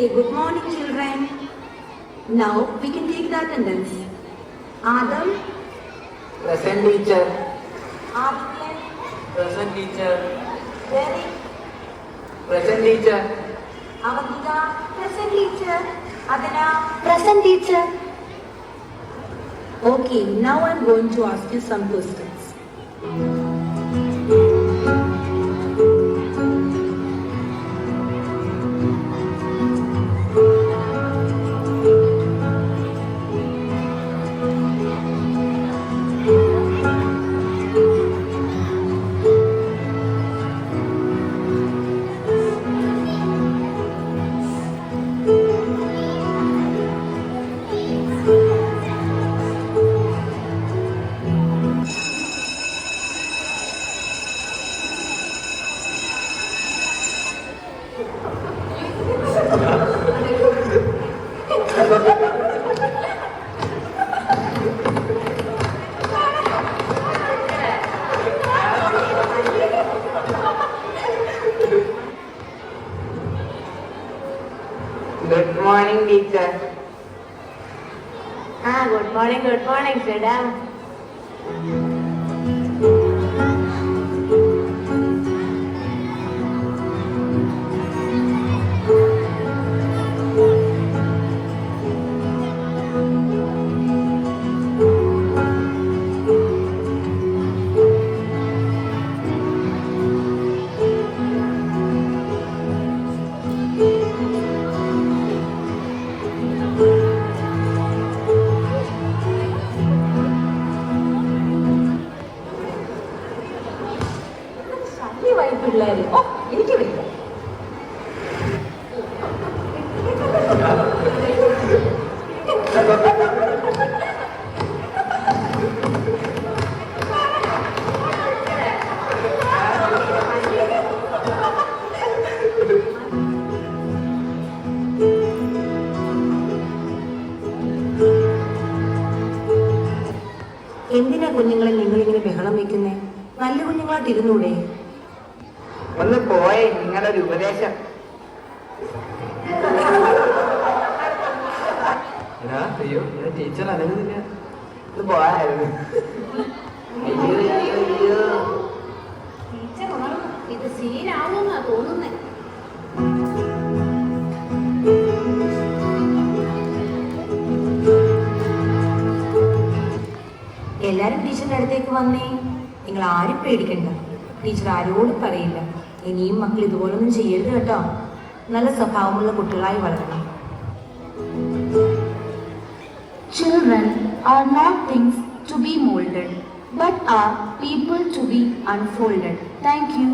say good morning, children. Now we can take the attendance. Adam. Present teacher. Adityan. Present teacher. Derek. Present teacher. Avadita. Present teacher. Adana. Present teacher. Okay, now I'm going to ask you some questions. Good morning, teacher. Good morning, Freda. പിള്ളേര് എനിക്ക് വയ്യ. എന്തിനാ കുഞ്ഞുങ്ങളെ നിങ്ങളിങ്ങനെ ബഹളം വെക്കുന്നേ? നല്ല കുഞ്ഞുങ്ങളായിട്ടിരുന്നൂടെ? ഒന്ന് പോയേ, നിങ്ങളൊരു ഉപദേശം. അയ്യോ, ടീച്ചർ അനങ്ങുന്നില്ല. ഇത് പോയായിരുന്നു. അയ്യോ അയ്യോ അയ്യോ, ടീച്ചർ ഇത് സീനാവുമെന്നാ തോന്നുന്നേ. എല്ലാരും ടീച്ചറിന്റെ അടുത്തേക്ക് വന്നേ. നിങ്ങൾ ആരും പേടിക്കണ്ട, ടീച്ചർ ആരോടും പറയില്ല. ഇനിയും മക്കൾ ഇതുപോലൊന്നും ചെയ്യരുത് കേട്ടോ. നല്ല സ്വഭാവമുള്ള കുട്ടികളായി വളരണം. Children are not things to be molded, but are people to be unfolded. Thank you.